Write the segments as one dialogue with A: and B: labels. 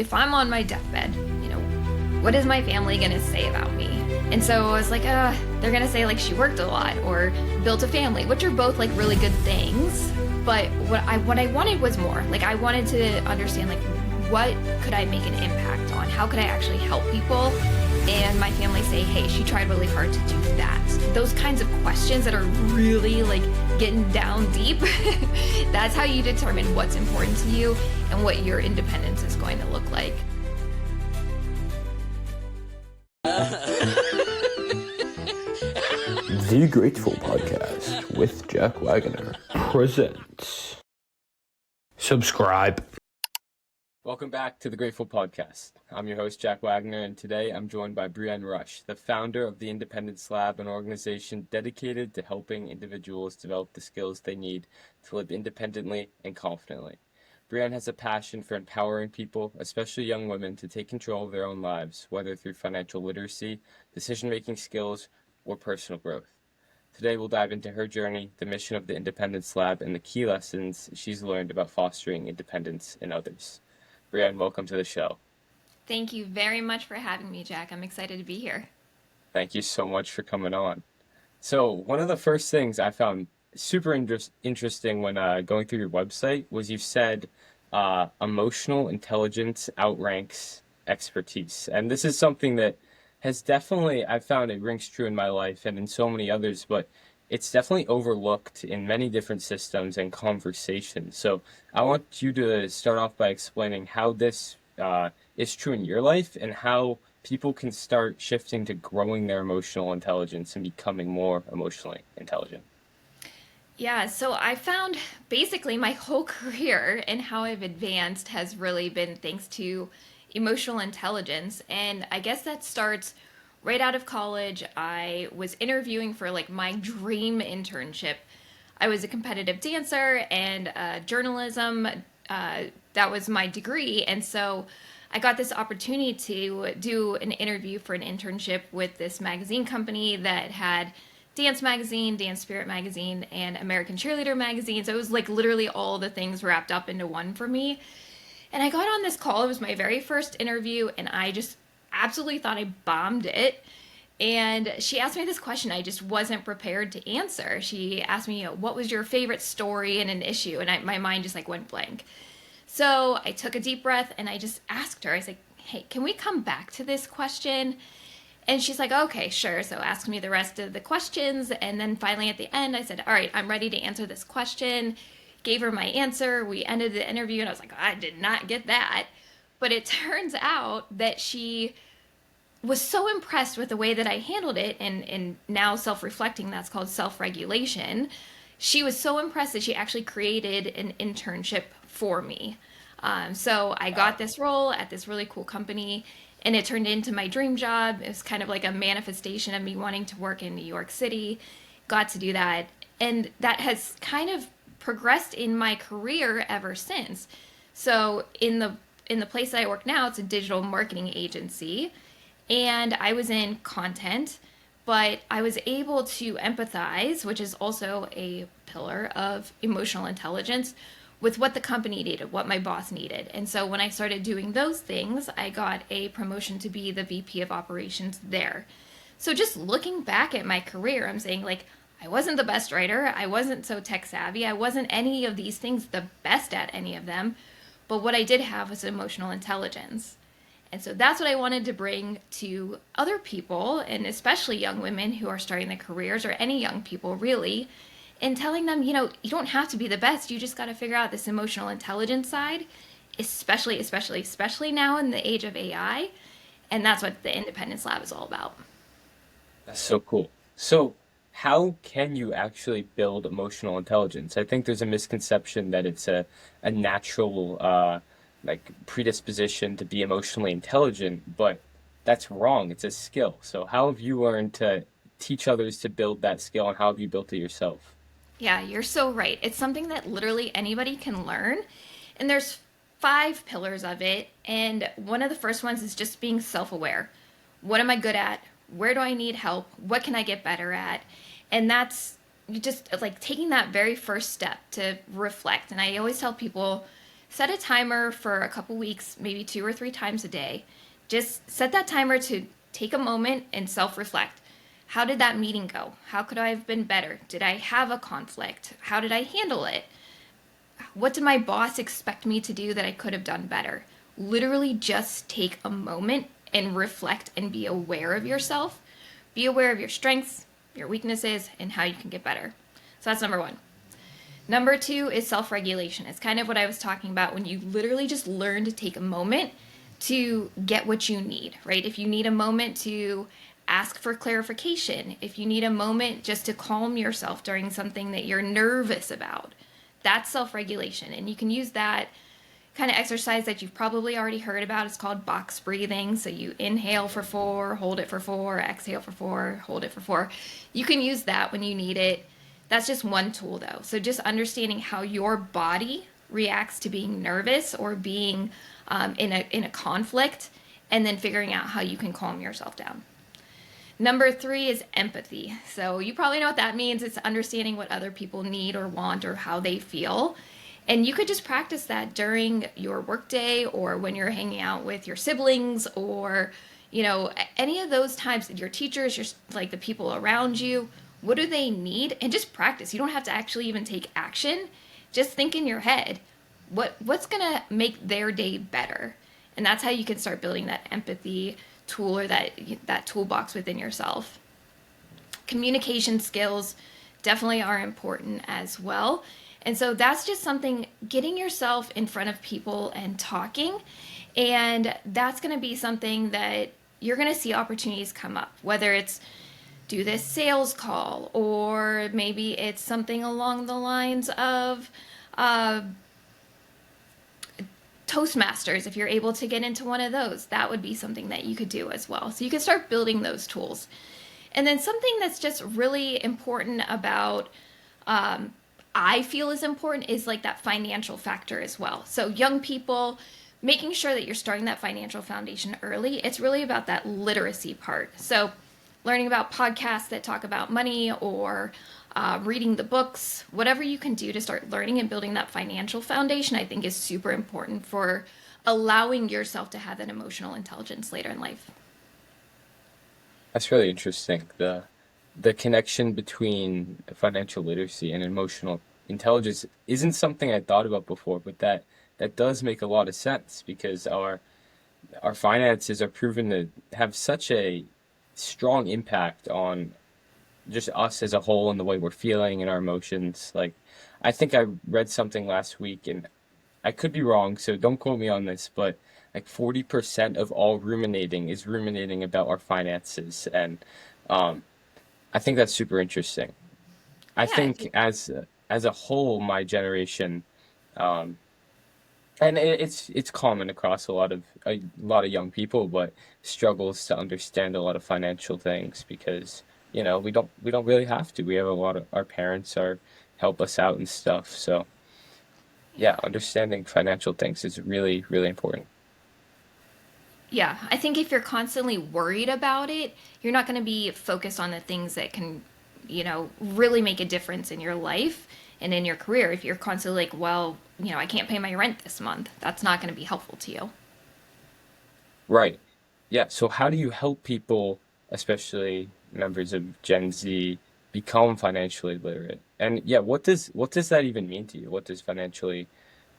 A: if I'm on my deathbed, what is my family going to say about me? And so I was like, they're going to say like she worked a lot or built a family, which are both like really good things. But what I wanted was more. Like I wanted to understand like what could I make an impact on? How could I actually help people? And my family say, hey, she tried really hard to do that. Those kinds of questions that are really like getting down deep, that's how you determine what's important to you and what your independence is going to look like.
B: The Grateful Podcast with Jack Wagoner presents. Subscribe.
C: Welcome back to the Grateful Podcast. I'm your host, Jack Wagoner, and today I'm joined by Brianne, the founder of the Independence Lab, an organization dedicated to helping individuals develop the skills they need to live independently and confidently. Brianne has a passion for empowering people, especially young women, to take control of their own lives, whether through financial literacy, decision-making skills, or personal growth. Today we'll dive into her journey, the mission of the Independence Lab, and the key lessons she's learned about fostering independence in others. Brianne, welcome to the show.
A: Thank you very much for having me, Jack. I'm excited to be here.
C: Thank you so much for coming on. So one of the first things I found super interesting when going through your website was you said emotional intelligence outranks expertise. And this is something that has definitely, I found it rings true in my life and in so many others, but it's definitely overlooked in many different systems and conversations. So I want you to start off by explaining how this is true in your life and how people can start shifting to growing their emotional intelligence and becoming more emotionally intelligent.
A: Yeah, so I found basically my whole career and how I've advanced has really been thanks to emotional intelligence. And I guess that starts right out of college. I was interviewing for like my dream internship. I was a competitive dancer and journalism. That was my degree. And so I got this opportunity to do an interview for an internship with this magazine company that had Dance Magazine, Dance Spirit Magazine, and American Cheerleader Magazine. So it was like literally all the things wrapped up into one for me. And I got on this call. It was my very first interview, and I just absolutely thought I bombed it. And she asked me this question I just wasn't prepared to answer. She asked me, what was your favorite story in an issue? And my mind just like went blank. So I took a deep breath and I just asked her, I was like, hey, can we come back to this question? And she's like, okay, sure. So asked me the rest of the questions. And then finally at the end, I said, all right, I'm ready to answer this question. Gave her my answer. We ended the interview and I was like, I did not get that. But it turns out that she was so impressed with the way that I handled it, and now self-reflecting, that's called self-regulation. She was so impressed that she actually created an internship for me. So I got this role at this really cool company, and it turned into my dream job. It was kind of like a manifestation of me wanting to work in New York City. Got to do that, and that has kind of progressed in my career ever since. So in the place that I work now, it's a digital marketing agency, and I was in content, but I was able to empathize, which is also a pillar of emotional intelligence, with what the company needed, what my boss needed. And so when I started doing those things, I got a promotion to be the VP of operations there. So just looking back at my career, I'm saying like, I wasn't the best writer, I wasn't so tech savvy, I wasn't any of these things the best at any of them, but what I did have was emotional intelligence. And so that's what I wanted to bring to other people, and especially young women who are starting their careers, or any young people really, and telling them, you don't have to be the best. You just got to figure out this emotional intelligence side, especially now in the age of AI. And that's what the Independence Lab is all about.
C: That's so cool. So how can you actually build emotional intelligence? I think there's a misconception that it's a natural predisposition to be emotionally intelligent, but that's wrong. It's a skill. So how have you learned to teach others to build that skill, and how have you built it yourself?
A: Yeah, you're so right. It's something that literally anybody can learn. And there's 5 pillars of it. And one of the first ones is just being self-aware. What am I good at? Where do I need help? What can I get better at? And that's just like taking that very first step to reflect. And I always tell people Set a timer for a couple weeks, maybe 2 or 3 times a day. Just set that timer to take a moment and self-reflect. How did that meeting go? How could I have been better? Did I have a conflict? How did I handle it? What did my boss expect me to do that I could have done better? Literally just take a moment and reflect and be aware of yourself. Be aware of your strengths, your weaknesses, and how you can get better. So that's number one. Number two is self-regulation. It's kind of what I was talking about when you literally just learn to take a moment to get what you need, right? If you need a moment to ask for clarification, if you need a moment just to calm yourself during something that you're nervous about, that's self-regulation. And you can use that kind of exercise that you've probably already heard about. It's called box breathing. So you inhale for 4, hold it for 4, exhale for 4, hold it for 4. You can use that when you need it. That's just one tool though. So just understanding how your body reacts to being nervous or being in a conflict, and then figuring out how you can calm yourself down. Number 3 is empathy. So you probably know what that means. It's understanding what other people need or want or how they feel. And you could just practice that during your workday or when you're hanging out with your siblings or, any of those times, your teachers, your, like the people around you, what do they need? And just practice. You don't have to actually even take action. Just think in your head, what's going to make their day better? And that's how you can start building that empathy tool or that toolbox within yourself. Communication skills definitely are important as well. And so that's just something, getting yourself in front of people and talking. And that's going to be something that you're going to see opportunities come up, whether it's do this sales call, or maybe it's something along the lines of Toastmasters. If you're able to get into one of those, that would be something that you could do as well. So you can start building those tools. And then something that's just really important about, I feel is important, is like that financial factor as well. So young people, making sure that you're starting that financial foundation early. It's really about that literacy part. So learning about podcasts that talk about money, or reading the books, whatever you can do to start learning and building that financial foundation, I think is super important for allowing yourself to have that emotional intelligence later in life.
C: That's really interesting. The connection between financial literacy and emotional intelligence isn't something I thought about before, but that does make a lot of sense, because our finances are proven to have such a strong impact on just us as a whole and the way we're feeling and our emotions. Like, I think I read something last week, and I could be wrong, so don't quote me on this, but like 40% of all ruminating is ruminating about our finances. And I think that's super interesting. I
A: Yeah,
C: think as a whole, my generation, um, and it's common across a lot of young people, but struggles to understand a lot of financial things, because we don't really have to. We have a lot of our parents are help us out and stuff. So yeah,
A: yeah.
C: understanding financial things is really, really important.
A: Yeah, I think if you're constantly worried about it, you're not going to be focused on the things that can, really make a difference in your life and in your career. If you're constantly like, well, I can't pay my rent this month, that's not going to be helpful to you.
C: Right. Yeah. So how do you help people, especially members of Gen Z, become financially literate? And yeah, what does that even mean to you? What does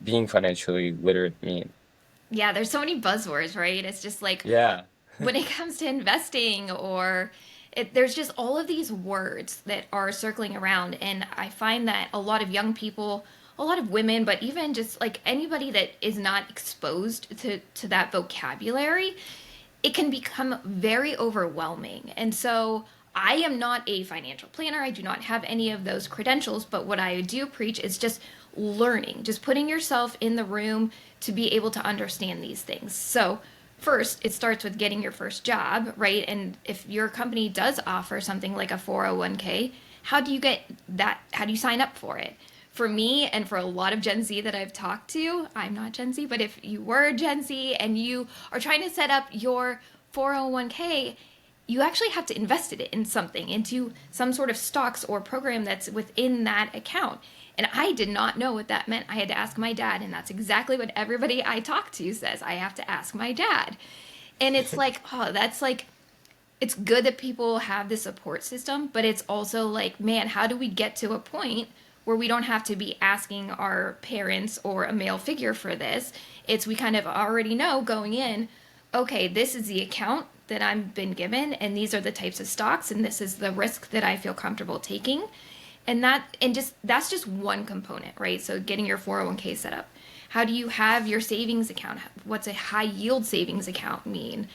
C: being financially literate mean?
A: Yeah, there's so many buzzwords, right? It's just like
C: Yeah.
A: when it comes to investing, or there's just all of these words that are circling around. And I find that a lot of young people, a lot of women, but even just like anybody that is not exposed to that vocabulary, it can become very overwhelming. And so I am not a financial planner. I do not have any of those credentials, but what I do preach is just learning, just putting yourself in the room to be able to understand these things. So first, it starts with getting your first job, right? And if your company does offer something like a 401k, how do you get that? How do you sign up for it? For me, and for a lot of Gen Z that I've talked to, I'm not Gen Z, but if you were Gen Z and you are trying to set up your 401k, you actually have to invest it in something, into some sort of stocks or program that's within that account. And I did not know what that meant. I had to ask my dad, and that's exactly what everybody I talk to says. I have to ask my dad. And it's like, oh, that's like, it's good that people have this support system, but it's also like, man, how do we get to a point where we don't have to be asking our parents or a male figure for this? It's we kind of already know going in, okay, this is the account that I've been given, and these are the types of stocks, and this is the risk that I feel comfortable taking. And just that's just one component, right? So getting your 401k set up. How do you have your savings account? What's a high yield savings account mean?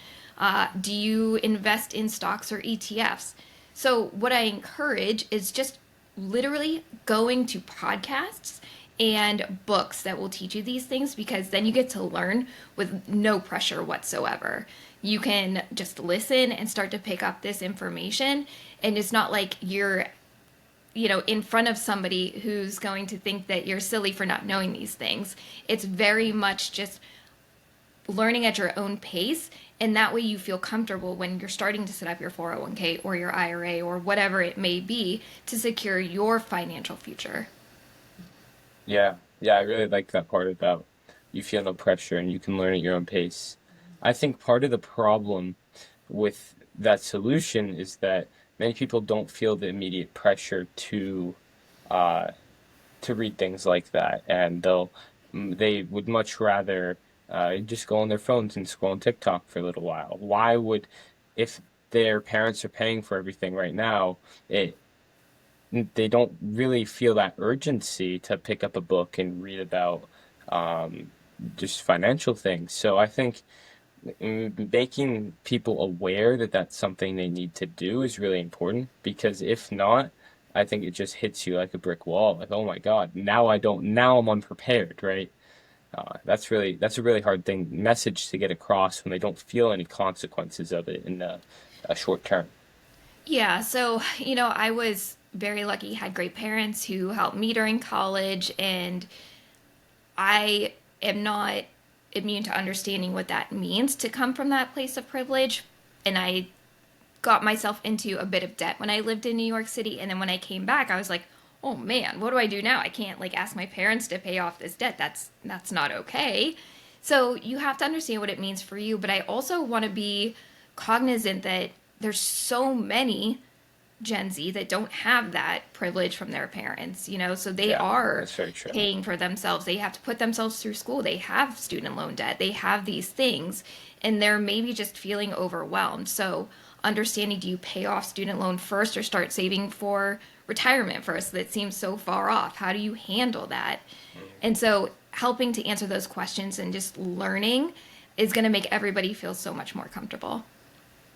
A: Do you invest in stocks or ETFs? So what I encourage is just literally going to podcasts and books that will teach you these things, because then you get to learn with no pressure whatsoever. You can just listen and start to pick up this information, and it's not like you're in front of somebody who's going to think that you're silly for not knowing these things. It's very much just learning at your own pace, and that way you feel comfortable when you're starting to set up your 401k or your IRA or whatever it may be to secure your financial future.
C: Yeah, yeah, I really like that part about you feel no pressure and you can learn at your own pace. I think part of the problem with that solution is that many people don't feel the immediate pressure uh, to read things like that, and they would much rather just go on their phones and scroll on TikTok for a little while. Why would, if their parents are paying for everything right now, it they don't really feel that urgency to pick up a book and read about um, just financial things. So I think making people aware that that's something they need to do is really important, because if not, I think it just hits you like a brick wall. Like, oh my God, now I'm unprepared, right? That's a really hard message to get across when they don't feel any consequences of it in a short term.
A: Yeah, so, I was very lucky, had great parents who helped me during college, and I am not immune to understanding what that means to come from that place of privilege. And I got myself into a bit of debt when I lived in New York City. And then when I came back, I was like, oh man, what do I do now? I can't like ask my parents to pay off this debt. That's not okay. So you have to understand what it means for you. But I also want to be cognizant that there's so many Gen Z that don't have that privilege from their parents, so they
C: Yeah,
A: are
C: that's very true.
A: paying for themselves. They have to put themselves through school. They have student loan debt. They have these things, and they're maybe just feeling overwhelmed. So, understanding, do you pay off student loan first or start saving for retirement first? That seems so far off. How do you handle that? And so, helping to answer those questions and just learning is going to make everybody feel so much more comfortable.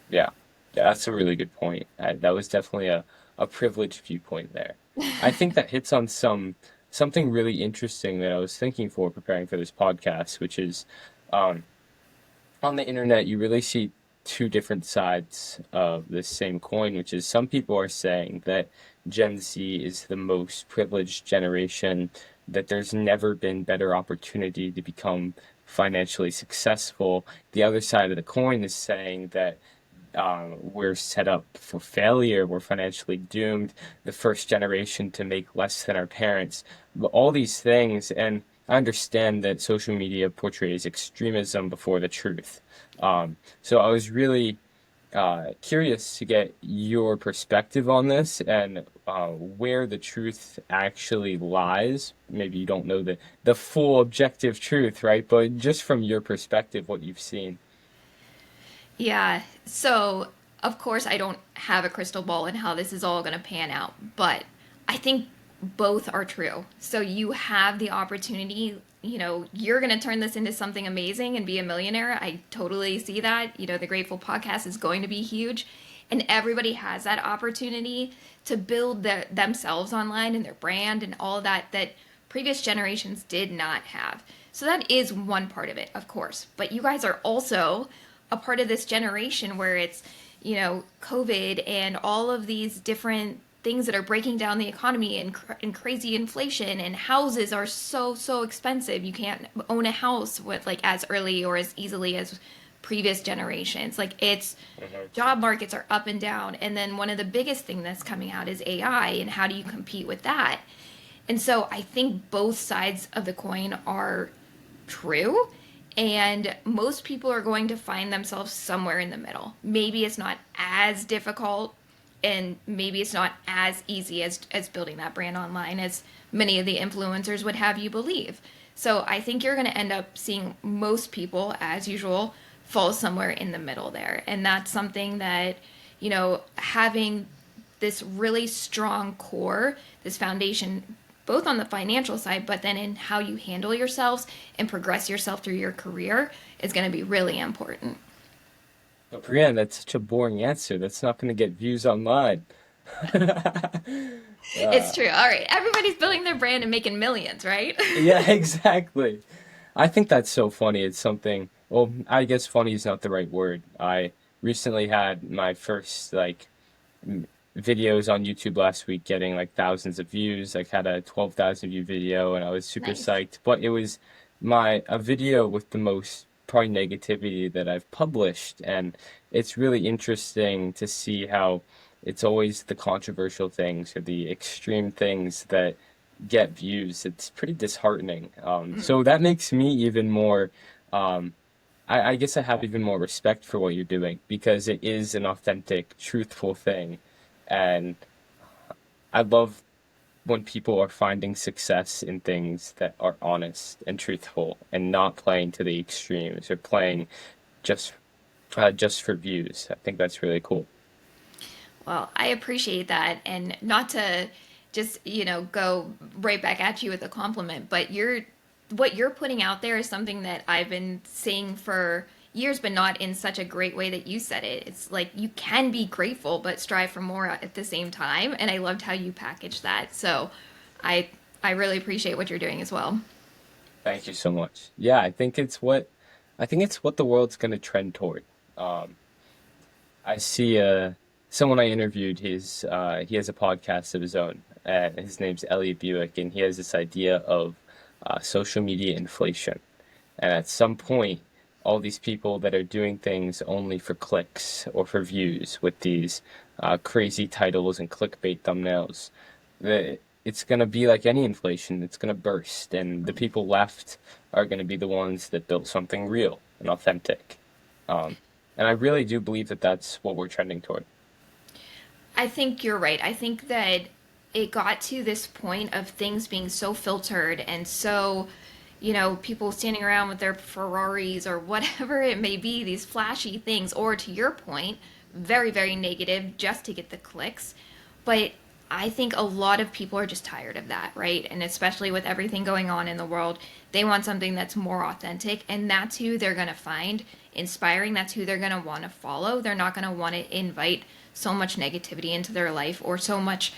C: Yeah, yeah, that's a really good point. That was definitely a privileged viewpoint there. I think that hits on something really interesting that I was thinking for preparing for this podcast, which is um, on the internet, you really see two different sides of the same coin, which is some people are saying that Gen Z is the most privileged generation, that there's never been better opportunity to become financially successful. The other side of the coin is saying that we're set up for failure, we're financially doomed, the first generation to make less than our parents, but all these things. And I understand that social media portrays extremism before the truth. So I was really curious to get your perspective on this and where the truth actually lies. Maybe you don't know the full objective truth, right? But just from your perspective, what you've seen.
A: Yeah. So, of course, I don't have a crystal ball in how this is all going to pan out, but I think both are true. So, you have the opportunity, you're going to turn this into something amazing and be a millionaire. I totally see that. The Grateful podcast is going to be huge, and everybody has that opportunity to build themselves online and their brand and all that previous generations did not have. So, that is one part of it, of course. But you guys are also a part of this generation where it's, COVID and all of these different things that are breaking down the economy and crazy inflation, and houses are so expensive. You can't own a house with like as early or as easily as previous generations. Like it's
C: Mhm.
A: job markets are up and down. And then one of the biggest thing that's coming out is AI and how do you compete with that? And so I think both sides of the coin are true. And most people are going to find themselves somewhere in the middle. Maybe it's not as difficult and maybe it's not as easy as building that brand online as many of the influencers would have you believe. So I think you're going to end up seeing most people, as usual, fall somewhere in the middle there. And that's something that, having this really strong core, this foundation, both on the financial side, but then in how you handle yourselves and progress yourself through your career is going to be really important.
C: But Brianne, that's such a boring answer. That's not going to get views online.
A: It's
C: Uh,
A: true. All right. Everybody's building their brand and making millions, right?
C: yeah, exactly. I think that's so funny. It's something, well, I guess funny is not the right word. I recently had my first m- videos on YouTube last week getting like thousands of views. Like had a 12,000 view video and I was super
A: Nice.
C: psyched. But it was my a video with the most probably negativity that I've published, and it's really interesting to see how it's always the controversial things or the extreme things that get views. It's pretty disheartening. So that makes me even more I guess I have even more respect for what you're doing because it is an authentic, truthful thing. And I love when people are finding success in things that are honest and truthful and not playing to the extremes or playing just just for views. I think that's really cool.
A: Well, I appreciate that. And not to just, go right back at you with a compliment, but what you're putting out there is something that I've been saying for years, but not in such a great way that you said it. It's like you can be grateful, but strive for more at the same time. And I loved how you packaged that. So I I really appreciate what you're doing as well.
C: Thank you so much. Yeah, I think it's what the world's going to trend toward. Um, I see someone I interviewed. He has a podcast of his own, and his name's Elliot Buick, and he has this idea of social media inflation. And at some point, all these people that are doing things only for clicks or for views with these crazy titles and clickbait thumbnails, it's going to be like any inflation. It's going to burst, and the people left are going to be the ones that built something real and authentic. Um, and I really do believe that that's what we're trending toward.
A: I think you're right. I think that it got to this point of things being so filtered and so, people standing around with their Ferraris or whatever it may be, these flashy things, or to your point, very, very negative just to get the clicks. But I think a lot of people are just tired of that, right? And especially with everything going on in the world, they want something that's more authentic, and that's who they're going to find inspiring. That's who they're going to want to follow. They're not going to want to invite so much negativity into their life or so much,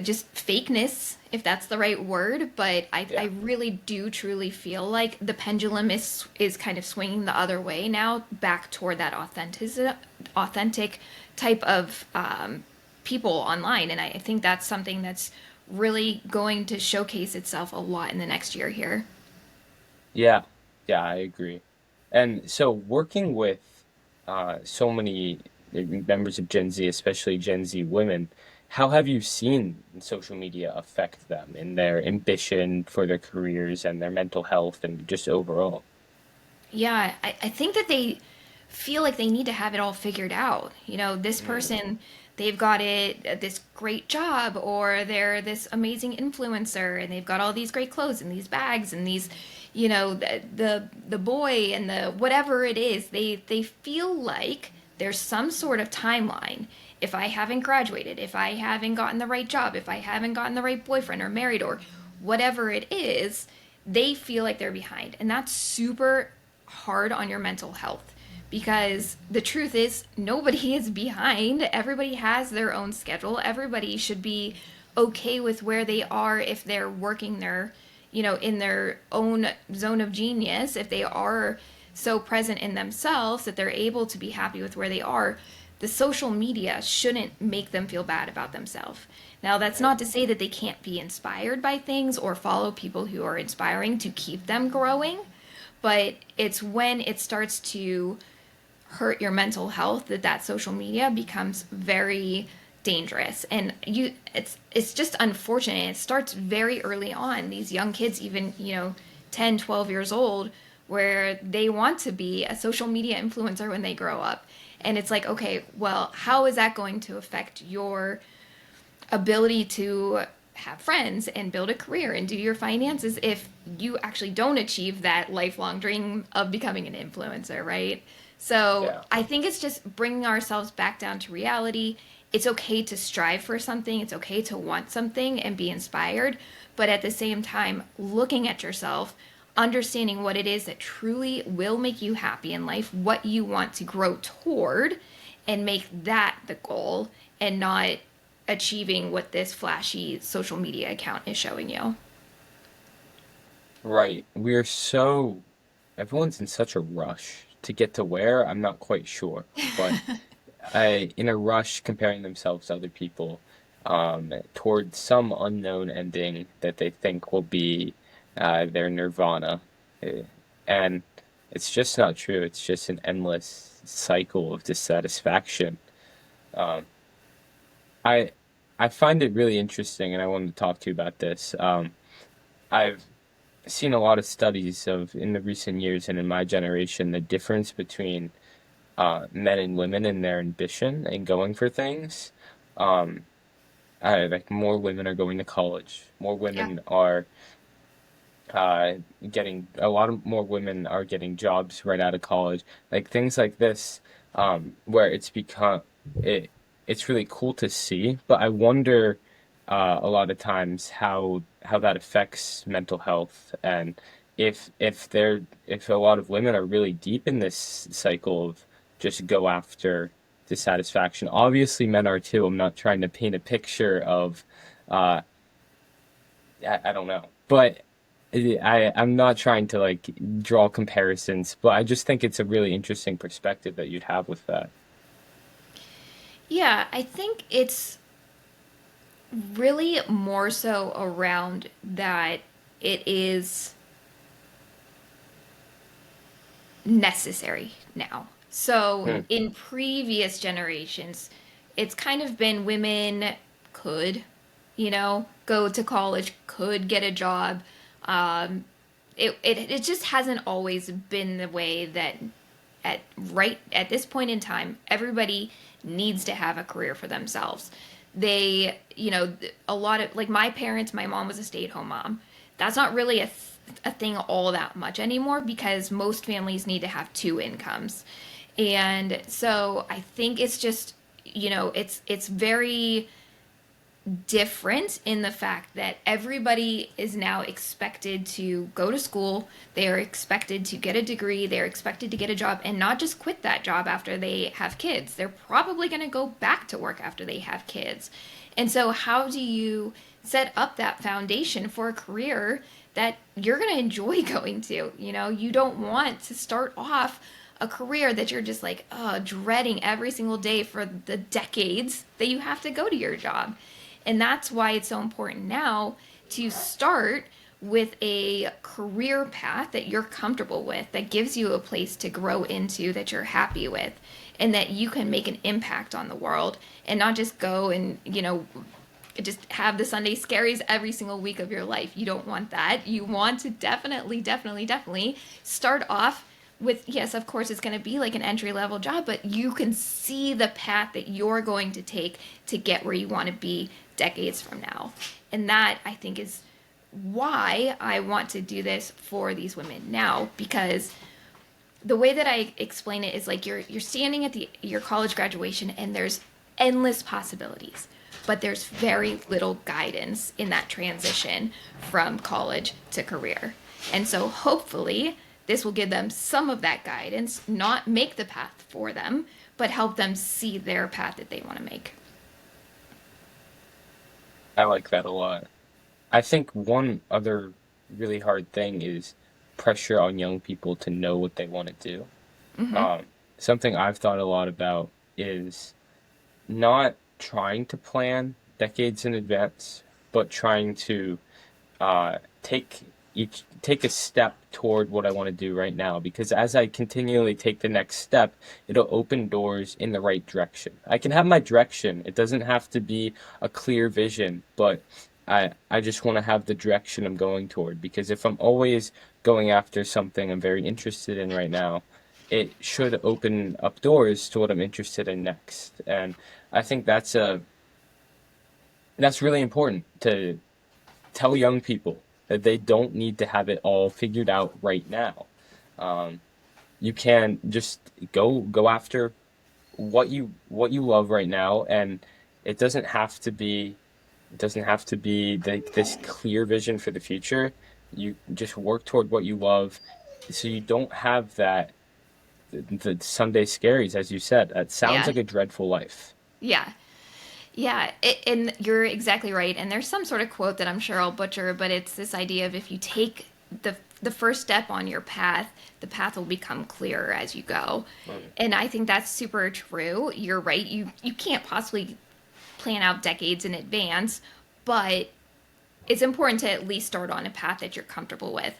A: just fakeness, if that's the right word. But I
C: Yeah.
A: really do truly feel like the pendulum is kind of swinging the other way now, back toward that authentic type of people online. And I think that's something that's really going to showcase itself a lot in the next year here.
C: Yeah, yeah, I agree. And so working with so many members of Gen Z, especially Gen Z women, how have you seen social media affect them in their ambition for their careers and their mental health and just overall?
A: Yeah, I think that they feel like they need to have it all figured out. This
C: Mm,
A: person, they've got this great job, or they're this amazing influencer, and they've got all these great clothes and these bags and these, the boy and the whatever it is. They feel like there's some sort of timeline. If I haven't graduated, if I haven't gotten the right job, if I haven't gotten the right boyfriend or married or whatever it is, they feel like they're behind. And that's super hard on your mental health because the truth is nobody is behind. Everybody has their own schedule. Everybody should be okay with where they are if they're working their, in their own zone of genius, if they are so present in themselves that they're able to be happy with where they are. The social media shouldn't make them feel bad about themselves. Now, that's
C: right.
A: not to say that they can't be inspired by things or follow people who are inspiring to keep them growing, but it's when it starts to hurt your mental health that social media becomes very dangerous. And it's just unfortunate. It starts very early on. These young kids, even 10, 12 years old, where they want to be a social media influencer when they grow up. And it's like, okay, well, how is that going to affect your ability to have friends and build a career and do your finances if you actually don't achieve that lifelong dream of becoming an influencer, right? So
C: Yeah.
A: I think it's just bringing ourselves back down to reality. It's okay to strive for something, it's okay to want something and be inspired, but at the same time, looking at yourself, understanding what it is that truly will make you happy in life, what you want to grow toward, and make that the goal and not achieving what this flashy social media account is showing you.
C: Right. Everyone's in such a rush to get to where, I'm not quite sure, but in a rush comparing themselves to other people, towards some unknown ending that they think will be their nirvana. Uh, And it's just not true. It's just an endless cycle of dissatisfaction. Um, I I find it really interesting, and I wanted to talk to you about this. I've seen a lot of studies of in the recent years and in my generation the difference between men and women and their ambition and going for things. Um, like more women are going to college. More
A: Yeah.
C: women are uh, getting a lot of more women are getting jobs right out of college. Like things like this, where it. It's really cool to see, but I wonder a lot of times how that affects mental health and if a lot of women are really deep in this cycle of just go after dissatisfaction. Obviously, men are too. I'm not trying to paint a picture of uh, I don't know. But I'm not trying to like draw comparisons, but I just think it's a really interesting perspective that you'd have with that.
A: Yeah, I think it's really more so around that it is necessary now. So
C: Hmm.
A: in previous generations, it's kind of been women could, go to college, could get a job. Um, it just hasn't always been the way that right at this point in time, everybody needs to have a career for themselves. They, a lot of like my parents, my mom was a stay-at-home mom. That's not really a thing all that much anymore because most families need to have two incomes. And so I think it's just, it's very different in the fact that everybody is now expected to go to school, they are expected to get a degree, they're expected to get a job and not just quit that job after they have kids. They're probably going to go back to work after they have kids. And so how do you set up that foundation for a career that you're going to enjoy going to? You don't want to start off a career that you're just like, dreading every single day for the decades that you have to go to your job. And that's why it's so important now to start with a career path that you're comfortable with, that gives you a place to grow into, that you're happy with, and that you can make an impact on the world and not just go and, just have the Sunday scaries every single week of your life. You don't want that. You want to definitely start off with, yes, of course, it's going to be like an entry level job, but you can see the path that you're going to take to get where you want to be decades from now. And that, I think, is why I want to do this for these women now, because the way that I explain it is like you're standing at your college graduation and there's endless possibilities, but there's very little guidance in that transition from college to career. And so hopefully this will give them some of that guidance, not make the path for them, but help them see their path that they want to make.
C: I like that a lot. I think one other really hard thing is pressure on young people to know what they want to do.
A: Mm-hmm.
C: Something I've thought a lot about is not trying to plan decades in advance, but trying to take each take a step toward what I want to do right now, because as I continually take the next step, it'll open doors in the right direction. I can have my direction. It doesn't have to be a clear vision, but I just want to have the direction I'm going toward, because if I'm always going after something I'm very interested in right now, it should open up doors to what I'm interested in next. And I think that's really important to tell young people that they don't need to have it all figured out right now. Um, you can just go after what you love right now, and it doesn't have to be this clear vision for the future. You just work toward what you love, so you don't have the Sunday scaries, as you said. That sounds
A: Yeah.
C: like a dreadful life.
A: Yeah. Yeah, and you're exactly right. And there's some sort of quote that I'm sure I'll butcher, but it's this idea of if you take the first step on your path, the path will become clearer as you go.
C: Mm.
A: And I think that's super true. You're right. You can't possibly plan out decades in advance, but it's important to at least start on a path that you're comfortable with.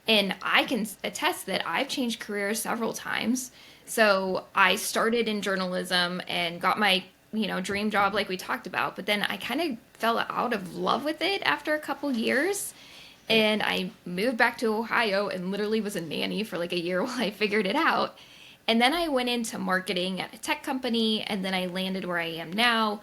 A: And I can attest that I've changed careers several times. So I started in journalism and got my, dream job like we talked about, but then I kind of fell out of love with it after a couple years. And I moved back to Ohio and literally was a nanny for like a year while I figured it out. And then I went into marketing at a tech company, and then I landed where I am now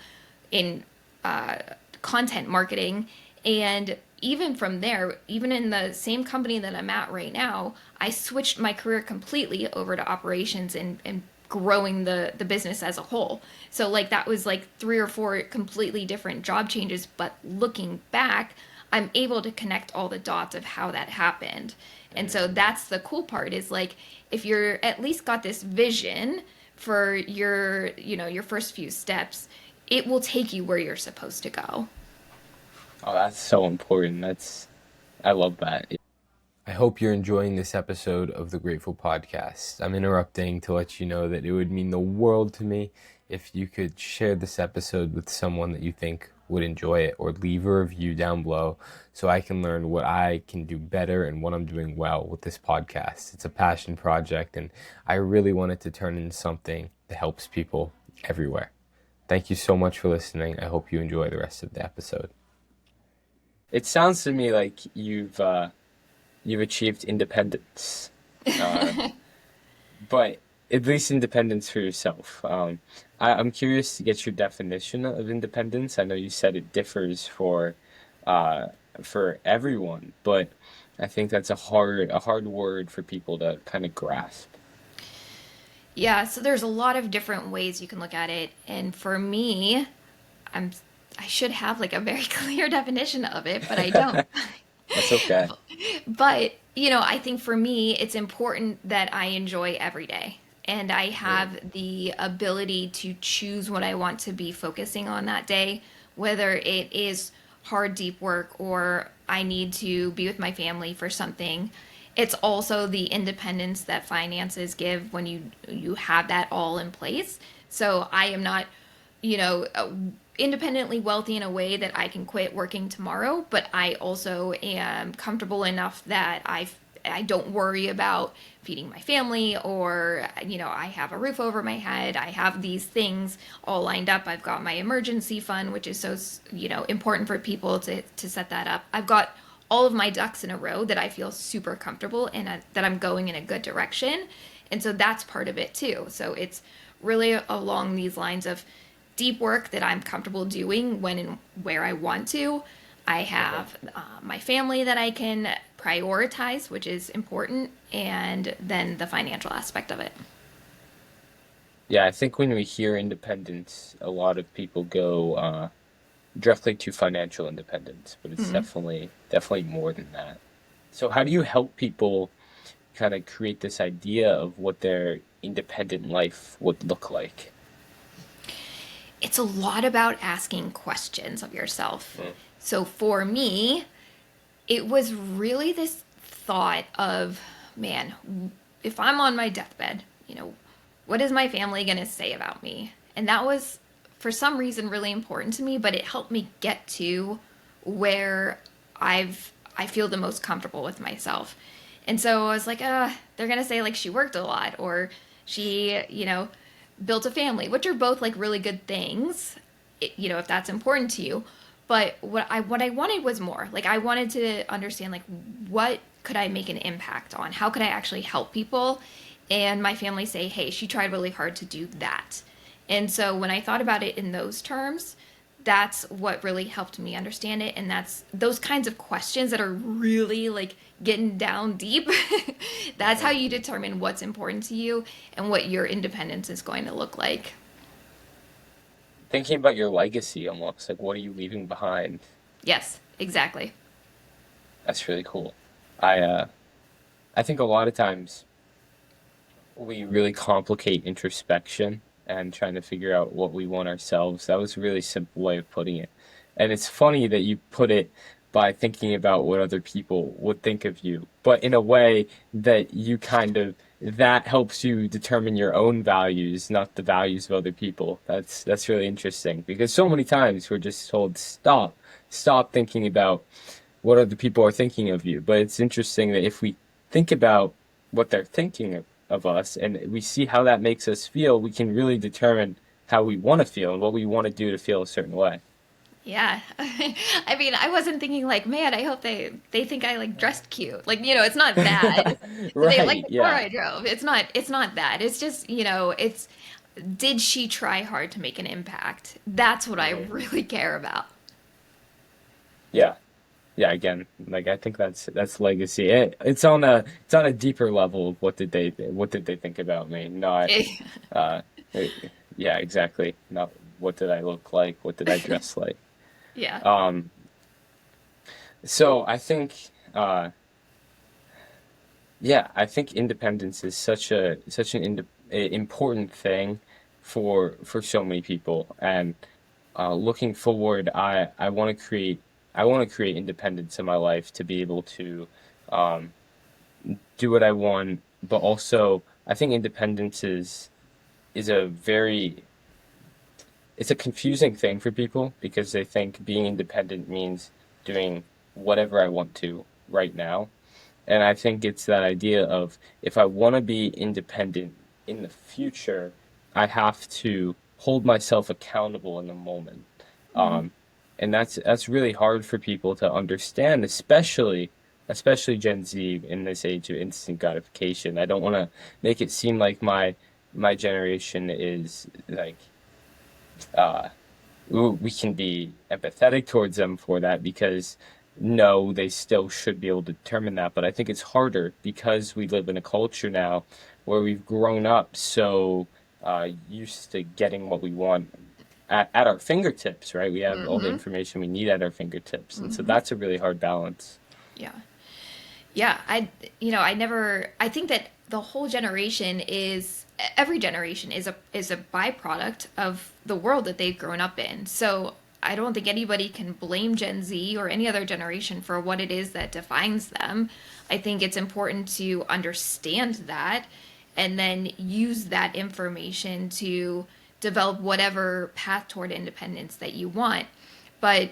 A: in uh, content marketing. And even from there, even in the same company that I'm at right now, I switched my career completely over to operations and growing the business as a whole. So like that was like three or four completely different job changes, but looking back, I'm able to connect all the dots of how that happened. And so that's the cool part is like if you're at least got this vision for your first few steps, it will take you where you're supposed to go.
C: Oh, that's so important. I love that.
B: I hope you're enjoying this episode of the Grateful Podcast. I'm interrupting to let you know that it would mean the world to me if you could share this episode with someone that you think would enjoy it, or leave a review down below so I can learn what I can do better and what I'm doing well with this podcast. It's a passion project, and I really want it to turn into something that helps people everywhere. Thank you so much for listening. I hope you enjoy the rest of the episode.
C: It sounds to me like you've achieved independence, uh, but at least independence for yourself. I'm curious to get your definition of independence. I know you said it differs uh, for everyone, but I think that's a hard word for people to kind of grasp.
A: Yeah, so there's a lot of different ways you can look at it. And for me, I'm I should have like a very clear definition of it, but I don't.
C: That's okay.
A: But, I think for me, it's important that I enjoy every day. And I
C: Mm.
A: have the ability to choose what I want to be focusing on that day, whether it is hard, deep work or I need to be with my family for something. It's also the independence that finances give when you have that all in place. So I am not, you know, uh, independently wealthy in a way that I can quit working tomorrow, but I also am comfortable enough that I don't worry about feeding my family or I have a roof over my head. I have these things all lined up. I've got my emergency fund, which is so important for people to set that up. I've got all of my ducks in a row that I feel super comfortable and that I'm going in a good direction. And so that's part of it too. So it's really along these lines of deep work that I'm comfortable doing when and where I want to. I
C: Okay.
A: have my family that I can prioritize, which is important, and then the financial aspect of it.
C: Yeah, I think when we hear independence, a lot of people go directly to financial independence, but it's
A: Mhm.
C: definitely more than that. So how do you help people kind of create this idea of what their independent life would look like?
A: It's a lot about asking questions of yourself.
C: Mm.
A: So for me, it was really this thought of, man, if I'm on my deathbed, what is my family going to say about me? And that was, for some reason, really important to me, but it helped me get to where I've I feel the most comfortable with myself. And so I was like, they're going to say like she worked a lot or she, built a family, which are both like really good things, if that's important to you. But what I wanted was more. Like I wanted to understand like what could I make an impact on? How could I actually help people? And my family say, "Hey, she tried really hard to do that." And so when I thought about it in those terms, that's what really helped me understand it. And that's those kinds of questions that are really like getting down deep. That's how you determine what's important to you and what your independence is going to look like.
C: Thinking about your legacy almost, like what are you leaving behind?
A: Yes, exactly.
C: That's really cool. I think a lot of times we really complicate introspection and trying to figure out what we want ourselves. That was a really simple way of putting it. And it's funny that you put it by thinking about what other people would think of you, but in a way that you kind of that helps you determine your own values, not the values of other people. That's really interesting because so many times we're just told stop thinking about what other people are thinking of you. But it's interesting that if we think about what they're thinking of us and we see how that makes us feel, we can really determine how we want to feel and what we want to do to feel a certain way.
A: Yeah. I mean, I wasn't thinking like, man, I hope they think I like dressed cute. Like, it's not that. Do they like
C: Right,
A: the car
C: yeah.
A: I drove? It's not that. It's just, it's did she try hard to make an impact? That's what I
C: Hmm.
A: really care about.
C: Yeah. Yeah, again, like I think that's legacy. It's on a deeper level of what did they think about me? Not uh eh, yeah, exactly. Not what did I look like, what did I dress like.
A: Yeah.
C: Um so I think uh yeah, I think independence is such an important thing for so many people. And looking forward, I want to create independence in my life to be able to um, do what I want, but also I think independence is a very it's a confusing thing for people because they think being independent means doing whatever I want to right now. And I think it's that idea of if I want to be independent in the future, I have to hold myself accountable in the moment.
A: Mhm.
C: Um, and that's really hard for people to understand, especially Gen Z in this age of instant gratification. I don't want to make it seem like my generation is like uh, we can be empathetic towards them for that because no, they still should be able to determine that. But I think it's harder because we live in a culture now where we've grown up so used to getting what we want at our fingertips, right? We have all the
A: Mhm.
C: information we need at our fingertips. And so
A: Mhm.
C: that's a really hard balance.
A: Yeah. Yeah, I think that the whole generation is every generation is a byproduct of the world that they've grown up in. So I don't think anybody can blame Gen Z or any other generation for what it is that defines them. I think it's important to understand that and then use that information to develop whatever path toward independence that you want. But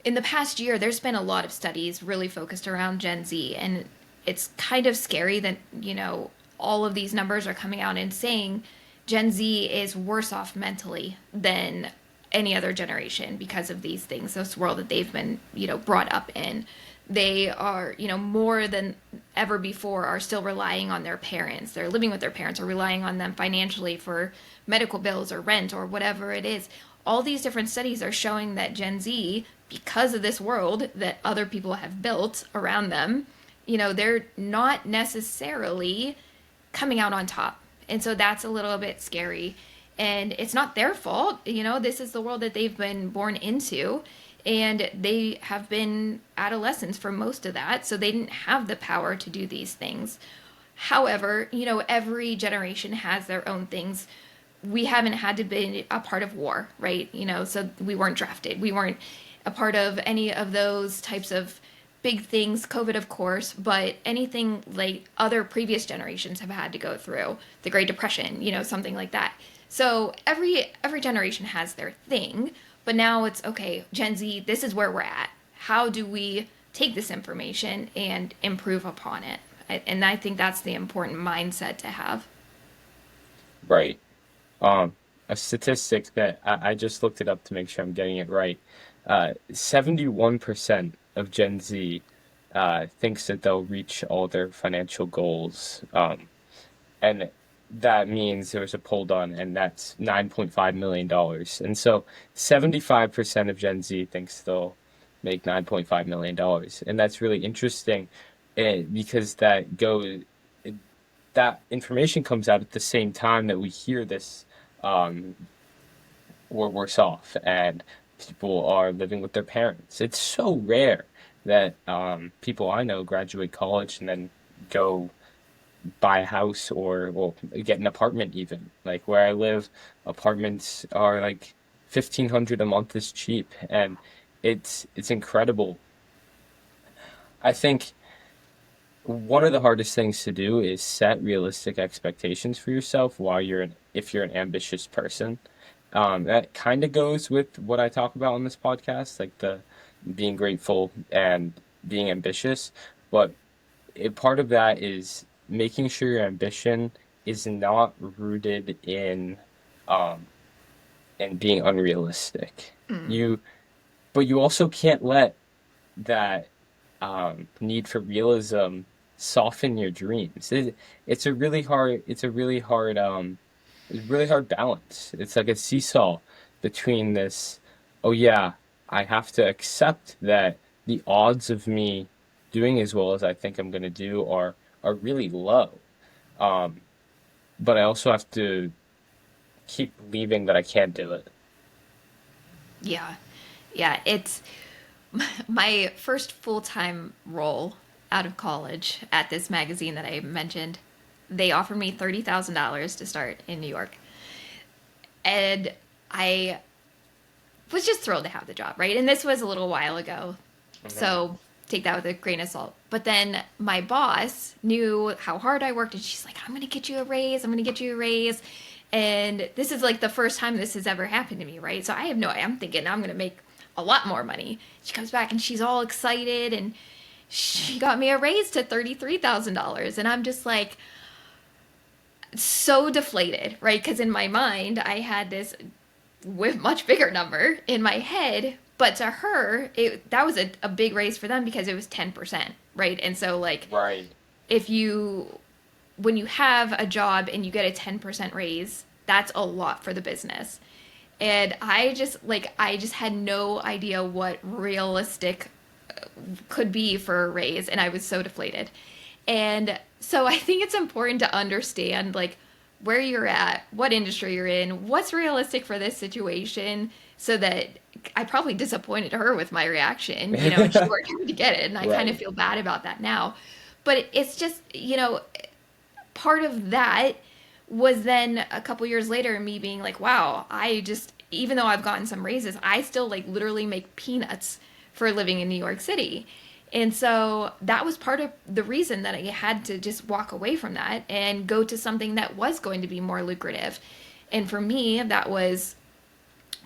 A: in the past year, there's been a lot of studies really focused around Gen Z, and it's kind of scary that, all of these numbers are coming out and saying Gen Z is worse off mentally than any other generation because of these things, this world that they've been, brought up in. They are, more than ever before, are still relying on their parents. They're living with their parents or relying on them financially for medical bills or rent or whatever it is. All these different studies are showing that Gen Z, because of this world that other people have built around them, they're not necessarily coming out on top. And so that's a little bit scary. And it's not their fault. This is the world that they've been born into. And they have been adolescents for most of that. So they didn't have the power to do these things. However, every generation has their own things. We haven't had to be a part of war, right? So we weren't drafted. We weren't a part of any of those types of big things, COVID, of course, but anything like other previous generations have had to go through, the Great Depression, something like that. So every generation has their thing, but now it's okay, Gen Z, this is where we're at. How do we take this information and improve upon it. And I think that's the important mindset to have.
C: Right. Um, a statistic that I just looked it up to make sure I'm getting it right. 71% of Gen Z thinks that they'll reach all their financial goals. And that means there was a poll done, and that's $9.5 million. And so 75% of Gen Z thinks they'll make $9.5 million. And that's really interesting because that information comes out at the same time that we hear this um, we're worse off and people are living with their parents. It's so rare that people I know graduate college and then go buy a house or well get an apartment even. Like where I live, apartments are like 1,500 a month is cheap and it's incredible. I think one of the hardest things to do is set realistic expectations for yourself while if you're an ambitious person. That kind of goes with what I talk about on this podcast, like the being grateful and being ambitious. But part of that is making sure your ambition is not rooted um, in being unrealistic.
A: Mm.
C: You, but you also can't let that need for realism soften your dreams. It's a really hard balance. It's like a seesaw between this, oh yeah, I have to accept that the odds of me doing as well as I think I'm gonna do are really low. Um, but I also have to keep believing that I can do it.
A: Yeah. Yeah. It's my first full time role out of college at this magazine that I mentioned. They offered me $30,000 to start in New York. And I was just thrilled to have the job, right? And this was a little while ago.
C: Mhm.
A: So take that with a grain of salt. But then my boss knew how hard I worked, and she's like, I'm going to get you a raise. I'm going to get you a raise. And this is like the first time this has ever happened to me, right? So I have no idea. I'm thinking I'm going to make a lot more money. She comes back and she's all excited, and she got me a raise to $33,000. And I'm just like, so deflated, right? Because in my mind, I had this with much bigger number in my head, but to her, that was a big raise for them because it was 10%, right? And so like
C: Right.
A: if you when you have a job and you get a 10% raise, that's a lot for the business. And I just had no idea what realistic could be for a raise, and I was so deflated. And so I think it's important to understand like where you're at, what industry you're in, what's realistic for this situation, so that I probably disappointed her with my reaction, and she worked hard to get it, and I kind of
C: Right.
A: feel bad about that now. But it's just, part of that was then a couple years later me being like, wow, I just, even though I've gotten some raises, I still like literally make peanuts for living in New York City. And so that was part of the reason that I had to just walk away from that and go to something that was going to be more lucrative. And for me, that was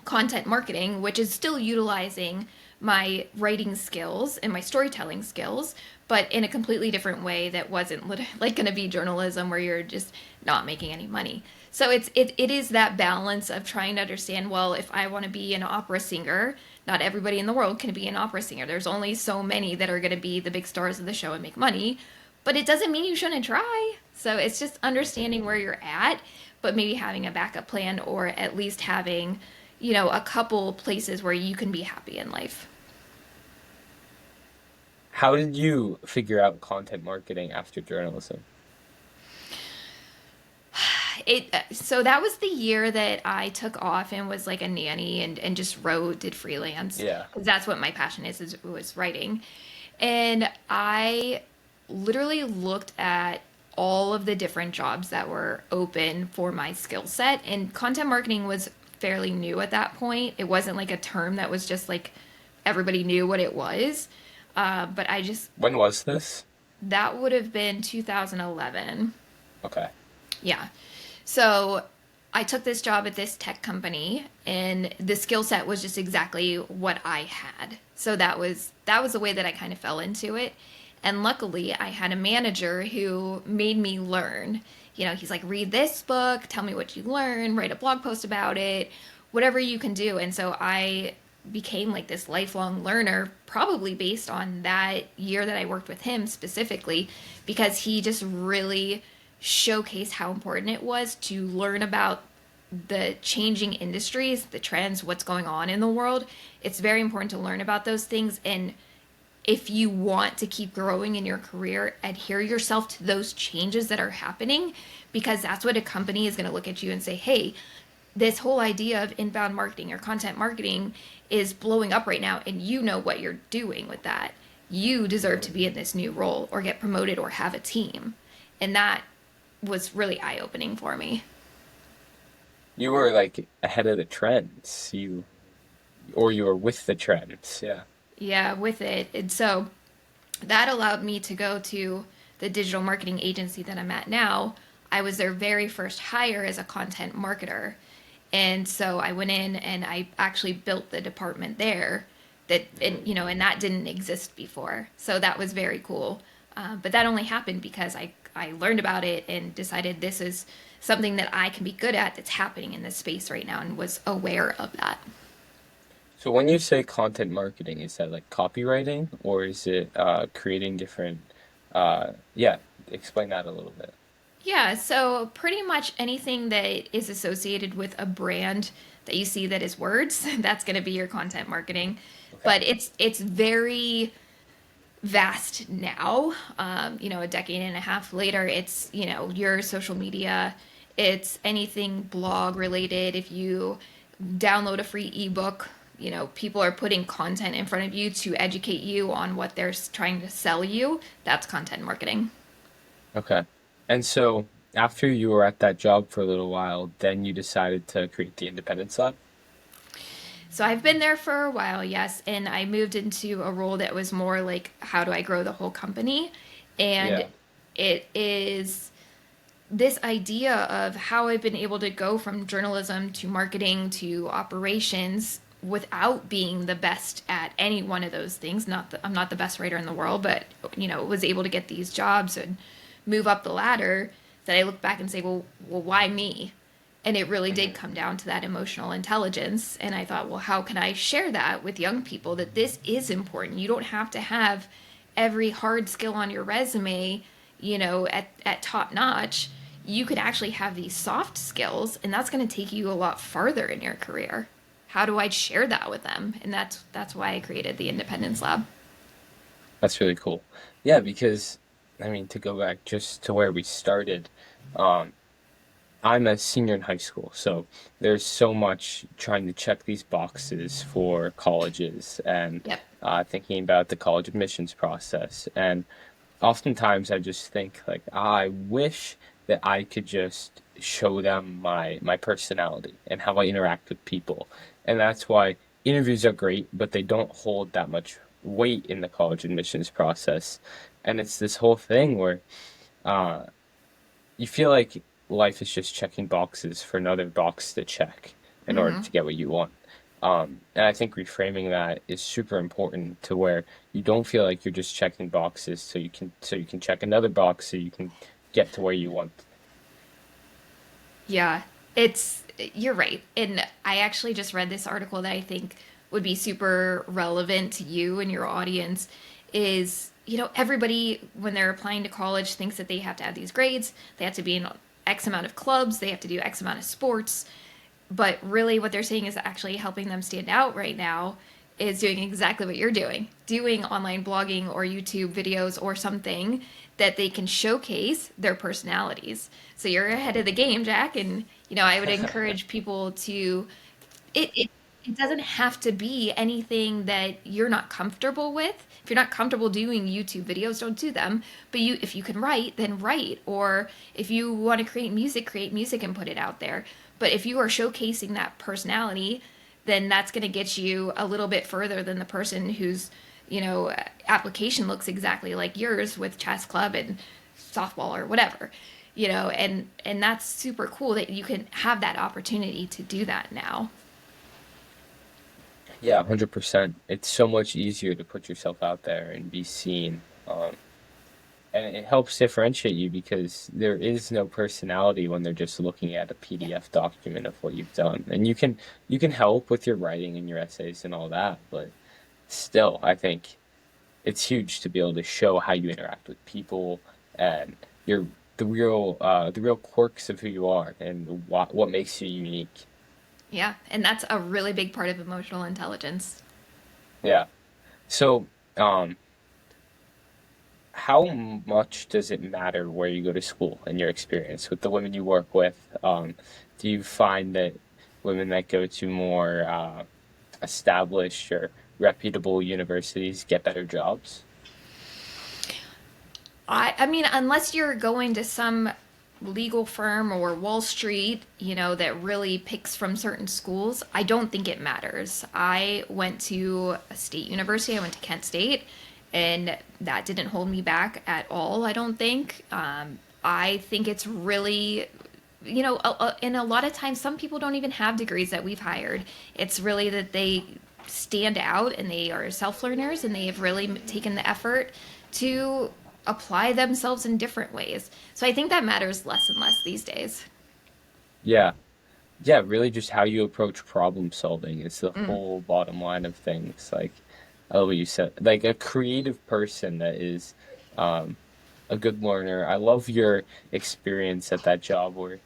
A: content marketing, which is still utilizing my writing skills and my storytelling skills, but in a completely different way that wasn't like going to be journalism where you're just not making any money. So it is that balance of trying to understand, well, if I want to be an opera singer, not everybody in the world can be an opera singer. There's only so many that are going to be the big stars of the show and make money, but it doesn't mean you shouldn't try. So it's just understanding where you're at, but maybe having a backup plan, or at least having, a couple places where you can be happy in life.
C: How did you figure out content marketing after journalism?
A: So that was the year that I took off and was like a nanny, and just did freelance,
C: Yeah.
A: because that's what my passion is was writing. And I literally looked at all of the different jobs that were open for my skill set, and content marketing was fairly new at that point. It wasn't like a term that was just like everybody knew what it was. But I just,
C: When was this?
A: that would have been 2011.
C: Okay.
A: Yeah. So I took this job at this tech company and the skill set was just exactly what I had. So that was the way that I kind of fell into it. And luckily, I had a manager who made me learn. He's like, read this book, tell me what you learn, write a blog post about it, whatever you can do. And so I became like this lifelong learner, probably based on that year that I worked with him specifically, because he just really showcased how important it was to learn about the changing industries, the trends, what's going on in the world. It's very important to learn about those things. And if you want to keep growing in your career, adhere yourself to those changes that are happening, because that's what a company is going to look at you and say, hey, this whole idea of inbound marketing or content marketing is blowing up right now, and you know what you're doing with that. You deserve to be in this new role or get promoted or have a team. And that was really eye opening for me.
C: You were like ahead of the trends. Or you were with the trends. Yeah.
A: Yeah, with it. And so that allowed me to go to the digital marketing agency that I'm at now. I was their very first hire as a content marketer. And so I went in and I actually built the department there and that didn't exist before. So that was very cool. But that only happened because I learned about it and decided this is something that I can be good at that's happening in this space right now and was aware of that.
C: So when you say content marketing, is that like copywriting or is it creating different yeah, explain that a little bit.
A: Yeah, so pretty much anything that is associated with a brand that you see that is words, that's going to be your content marketing.
C: Okay.
A: But it's very vast now. A decade and a half later, it's your social media, it's anything blog related. If you download a free ebook, people are putting content in front of you to educate you on what they're trying to sell you. That's content marketing.
C: Okay. And so after you were at that job for a little while, then you decided to create the Independence Lab?
A: So I've been there for a while, yes, and I moved into a role that was more like how do I grow the whole company? And
C: Yeah.
A: it is this idea of how I've been able to go from journalism to marketing to operations without being the best at any one of those things. I'm not the best writer in the world, but was able to get these jobs and move up the ladder. That I look back and say, well, why me? And it really did
C: Hmm.
A: come down to that emotional intelligence. And I thought, well, how can I share that with young people that this is important? You don't have to have every hard skill on your resume, at top notch. You could actually have these soft skills, and that's going to take you a lot farther in your career. How do I share that with them? And that's why I created the Independence Lab.
C: That's really cool. Yeah, because I mean, to go back just to where we started, um, I'm a senior in high school, so there's so much trying to check these boxes for colleges and
A: Yep.
C: thinking about the college admissions process. And oftentimes I just think like, I wish that I could just show them my personality and how I interact with people. And that's why interviews are great, but they don't hold that much weight in the college admissions process. And it's this whole thing where uh, you feel like life is just checking boxes for another box to check in order
A: Mm-hmm.
C: to get what you want. And I think reframing that is super important to where you don't feel like you're just checking boxes so you can check another box so you can get to where you want.
A: Yeah, you're right. And I actually just read this article that I think would be super relevant to you and your audience is, everybody when they're applying to college thinks that they have to have these grades, they have to be in X amount of clubs, they have to do X amount of sports. But really what they're saying is actually helping them stand out right now is doing exactly what you're doing online blogging or YouTube videos or something that they can showcase their personalities. So you're ahead of the game, Jack. And, I would encourage people to, it doesn't have to be anything that you're not comfortable with. If you're not comfortable doing YouTube videos, don't do them. But if you can write, then write. Or if you want to create music and put it out there. But if you are showcasing that personality, then that's going to get you a little bit further than the person whose, application looks exactly like yours with chess club and softball or whatever. and that's super cool that you can have that opportunity to do that now.
C: Yeah, 100%. It's so much easier to put yourself out there and be seen. And it helps differentiate you because there is no personality when they're just looking at a
A: Yeah.
C: PDF document of what you've done. And you can help with your writing and your essays and all that, but still, I think it's huge to be able to show how you interact with people and your the real quirks of who you are and what makes you unique.
A: Yeah, and that's a really big part of emotional intelligence.
C: Yeah. So, um, how much does it matter where you go to school in your experience with the women you work with? Do you find that women that go to more established or reputable universities get better jobs?
A: I mean, unless you're going to some legal firm or Wall Street, that really picks from certain schools, I don't think it matters. I went to a state university, I went to Kent State, and that didn't hold me back at all, I don't think. I think it's really, and a lot of times some people don't even have degrees that we've hired. It's really that they stand out and they are self learners and they have really taken the effort to apply themselves in different ways. So I think that matters less and less these days.
C: Yeah. Yeah, really just how you approach problem solving is the
A: Mm.
C: whole bottom line of things. Like, I love what you said. Like a creative person that is um, a good learner. I love your experience at that job where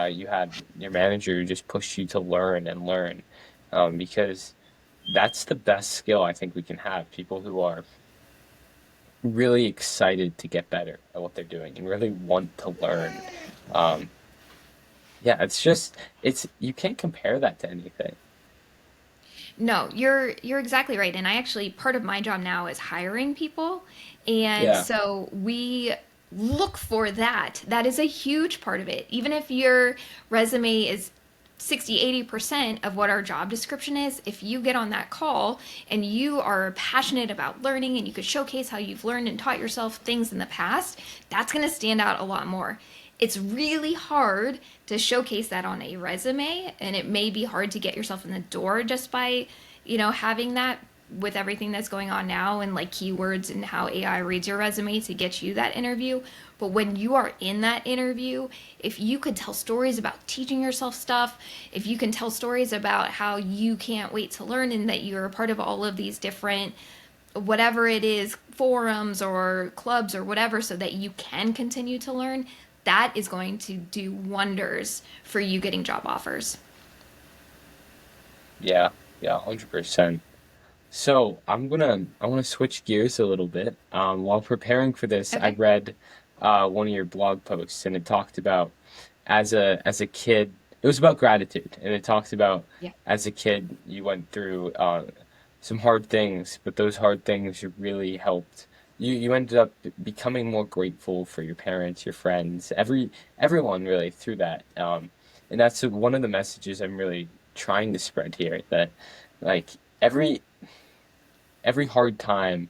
C: you had your manager who just pushed you to learn and learn, because that's the best skill I think we can have. People who are really excited to get better at what they're doing and really want to learn. Um, yeah, it's you can't compare that to anything.
A: No, you're exactly right. And I actually part of my job now is hiring people. And
C: Yeah.
A: so we look for that. That is a huge part of it. Even if your resume is 60-80% of what our job description is, if you get on that call and you are passionate about learning and you could showcase how you've learned and taught yourself things in the past, that's going to stand out a lot more. It's really hard to showcase that on a resume, and it may be hard to get yourself in the door just by having that, with everything that's going on now and like keywords and how AI reads your resume to get you that interview. But when you are in that interview, if you could tell stories about teaching yourself stuff, if you can tell stories about how you can't wait to learn and that you're a part of all of these different, whatever it is, forums or clubs or whatever, so that you can continue to learn, that is going to do wonders for you getting job offers.
C: Yeah, yeah, 100%. So I want to switch gears a little bit. While preparing for this, I
A: Okay.
C: read one of your blog posts, and it talked about as a kid. It was about gratitude, and it talks about
A: Yeah.
C: as a kid you went through some hard things, but those hard things really helped. You ended up becoming more grateful for your parents, your friends, everyone really through that. And that's one of the messages I'm really trying to spread here. That like every every hard time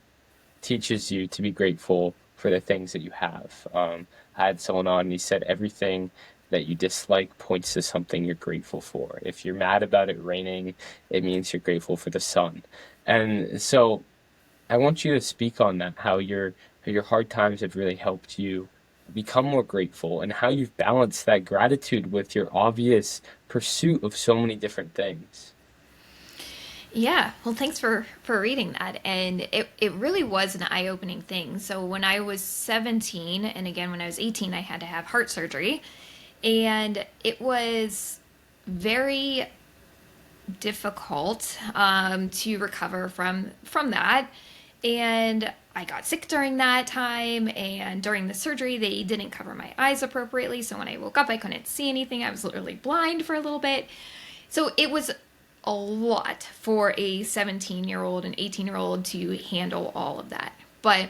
C: teaches you to be grateful for the things that you have. I had someone on and he said everything that you dislike points to something you're grateful for. If you're mad about it raining, it means you're grateful for the sun. And so I want you to speak on that, how your hard times have really helped you become more grateful and how you've balanced that gratitude with your obvious pursuit of so many different things.
A: Yeah, well, thanks for reading that. And it really was an eye-opening thing. So when I was 17, and again when I was 18, I had to have heart surgery, and it was very difficult to recover from that. And I got sick during that time, and during the surgery, they didn't cover my eyes appropriately. So when I woke up, I couldn't see anything. I was literally blind for a little bit. So it was a lot for a 17-year-old and 18-year-old to handle all of that. But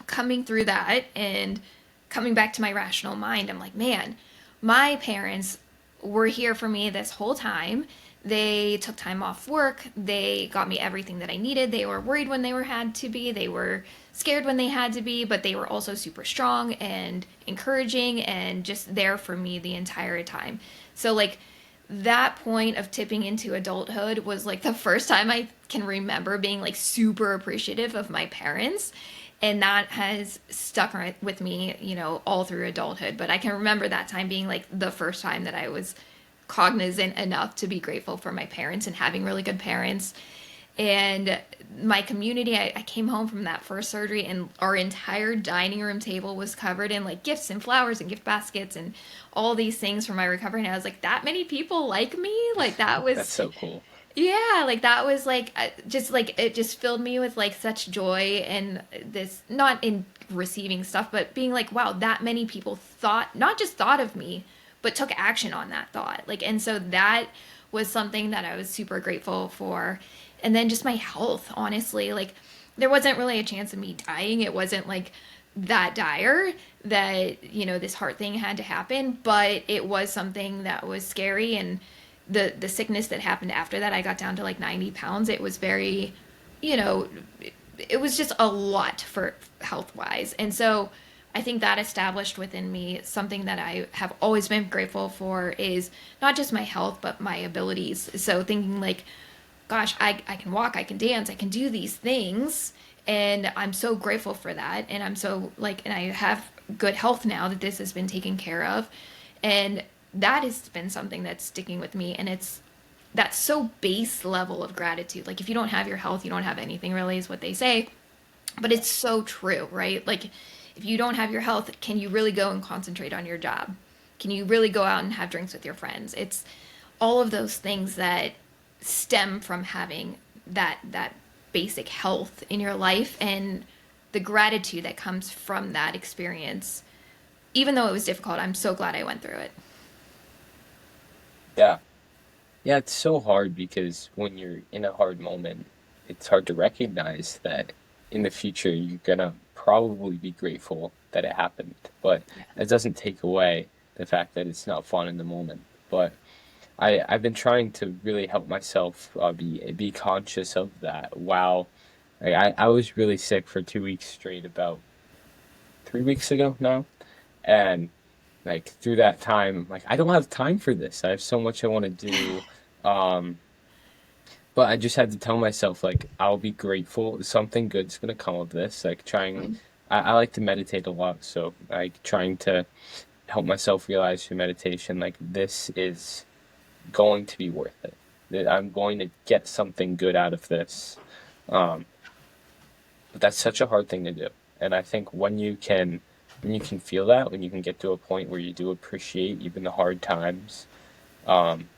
A: coming through that and coming back to my rational mind, I'm like, man, my parents were here for me this whole time. They took time off work. They got me everything that I needed. They were worried when they were had to be. They were scared when they had to be, but they were also super strong and encouraging and just there for me the entire time. So like that point of tipping into adulthood was like the first time I can remember being like super appreciative of my parents. And that has stuck with me, all through adulthood. But I can remember that time being like the first time that I was cognizant enough to be grateful for my parents and having really good parents. And my community, I came home from that first surgery, and our entire dining room table was covered in like gifts and flowers and gift baskets and all these things for my recovery. And I was like, that many people like me? Like, that
C: That's
A: was,
C: so cool.
A: yeah, like that was like it just filled me with like such joy and this, not in receiving stuff, but being like, wow, that many people thought, not just thought of me, but took action on that thought. Like, and so that was something that I was super grateful for. And then just my health, honestly, like there wasn't really a chance of me dying. It wasn't like that dire that, this heart thing had to happen, but it was something that was scary. And the sickness that happened after that, I got down to like 90 pounds. It was very, you know, it was just a lot for health wise. And so I think that established within me something that I have always been grateful for is not just my health, but my abilities. So thinking like, gosh, I can walk, I can dance, I can do these things. And I'm so grateful for that. And I'm so like, and I have good health now that this has been taken care of. And that has been something that's sticking with me. And it's that so base level of gratitude. Like if you don't have your health, you don't have anything really, is what they say. But it's so true, right? Like if you don't have your health, can you really go and concentrate on your job? Can you really go out and have drinks with your friends? It's all of those things that stem from having that basic health in your life, and the gratitude that comes from that experience. Even though it was difficult, I'm so glad I went through it.
C: Yeah. Yeah, it's so hard because when you're in a hard moment, it's hard to recognize that in the future you're gonna probably be grateful that it happened. But
A: Yeah.
C: that doesn't take away the fact that it's not fun in the moment. But I've been trying to really help myself be conscious of that. Wow, I was really sick for 2 weeks straight about 3 weeks ago now, and like through that time, like I don't have time for this. I have so much I want to do. Um, but I just had to tell myself like I'll be grateful. Something good's gonna come of this. Like trying, I like to meditate a lot, so like trying to help myself realize through meditation like this is going to be worth it. That I'm going to get something good out of this. Um, but that's such a hard thing to do. And I think when you can feel that, when you can get to a point where you do appreciate even the hard times, um,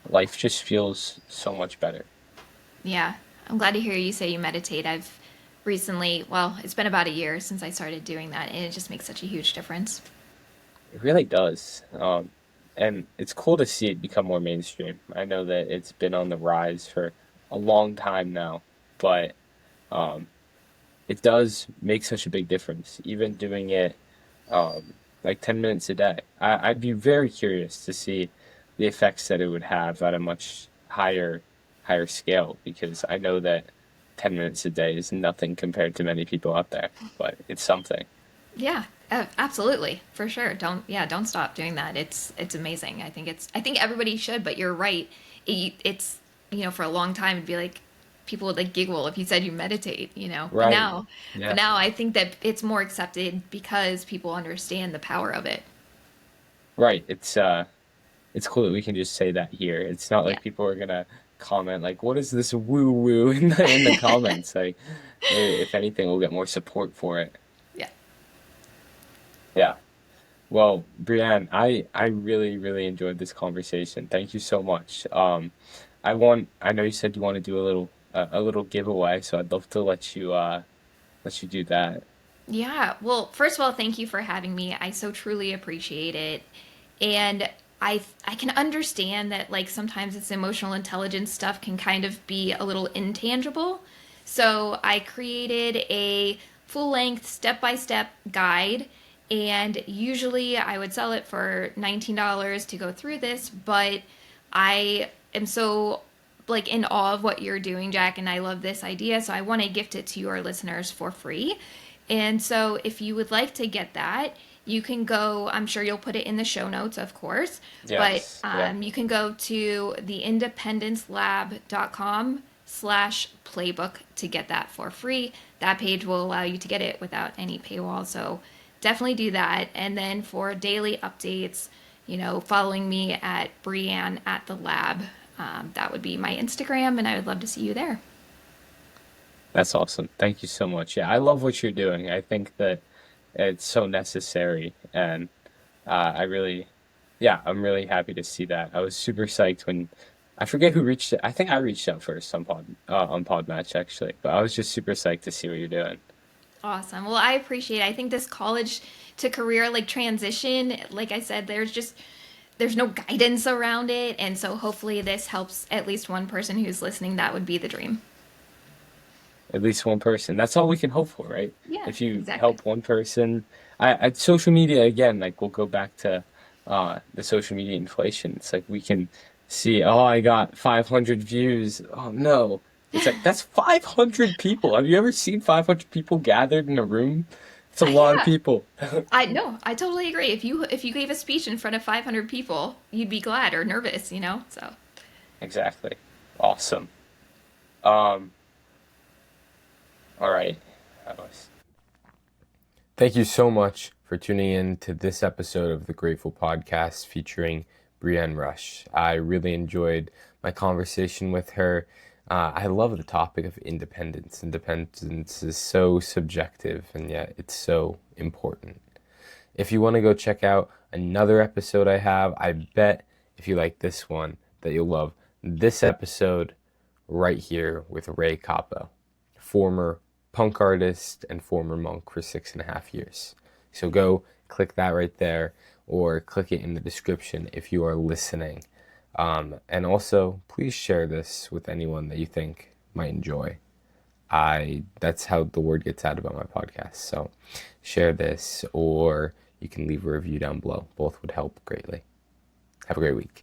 C: life just feels so much better.
A: Yeah. I'm glad to hear you say you meditate. I've recently, well, it's been about a year since I started doing that, and it just makes such a huge difference.
C: It really does. And it's cool to see it become more mainstream. I know that it's been on the rise for a long time now, but um, it does make such a big difference. Even doing it like 10 minutes a day. I'd be very curious to see the effects that it would have at a much higher scale because I know that 10 minutes a day is nothing compared to many people out there, but it's something.
A: Yeah, absolutely, for sure. Don't stop doing that. It's amazing. I think everybody should. But you're right. It's for a long time it'd be like people would like giggle if you said you meditate. But
C: Right.
A: now, but
C: Yeah.
A: now I think that it's more accepted because people understand the power of it.
C: Right. It's cool that we can just say that here. It's not
A: Yeah,
C: like people are gonna comment like, "What is this woo woo?" in the comments. Like, if anything, we'll get more support for it.
A: yeah,
C: Yeah. Well, Brianne, I really really enjoyed this conversation. Thank you so much. I know you said you want to do a little giveaway, so I'd love to let you do that.
A: yeah. Well, first of all, thank you for having me. I so truly appreciate it, and I can understand that like sometimes this emotional intelligence stuff can kind of be a little intangible. So I created a full length step by step guide, and usually I would sell it for $19 to go through this, but I am so like in awe of what you're doing, Jack, and I love this idea. So I want to gift it to your listeners for free. And so if you would like to get that, you can go, I'm sure you'll put it in the show notes, of course, but
C: Yes. Yeah.
A: you can go to theindependencelab.com/playbook to get that for free. That page will allow you to get it without any paywall. So definitely do that. And then for daily updates, following me at Brianne at the lab. That would be my Instagram, and I would love to see you there.
C: That's awesome. Thank you so much. Yeah, I love what you're doing. I think that it's so necessary, and I really, yeah, I'm really happy to see that. I was super psyched when I forget who reached it. I think I reached out first on Podmatch actually, but I was just super psyched to see what you're doing.
A: Awesome. Well, I appreciate it. I think this college to career like transition, like I said, there's no guidance around it, and so hopefully this helps at least one person who's listening. That would be the dream.
C: At least one person. That's all we can hope for, right?
A: Yeah,
C: If you
A: exactly.
C: help one person, social media again, like we'll go back to the social media inflation. It's like we can see, oh, I got 500 views. Oh no. It's like that's 500 people. Have you ever seen 500 people gathered in a room? It's a lot of
A: Yeah.
C: people.
A: I no, I totally agree. If you gave a speech in front of 500 people, you'd be glad or nervous. So,
C: Exactly. Awesome. Um, all right. That was
B: Thank you so much for tuning in to this episode of the Grateful Podcast featuring Brianne Rush. I really enjoyed my conversation with her. I love the topic of independence. Independence is so subjective, and yet it's so important. If you want to go check out another episode I have, I bet if you like this one that you'll love this episode right here with Ray Capo, former punk artist and former monk for 6.5 years. So go click that right there or click it in the description if you are listening. And also, please share this with anyone that you think might enjoy. That's how the word gets out about my podcast. So share this, or you can leave a review down below. Both would help greatly. Have a great week.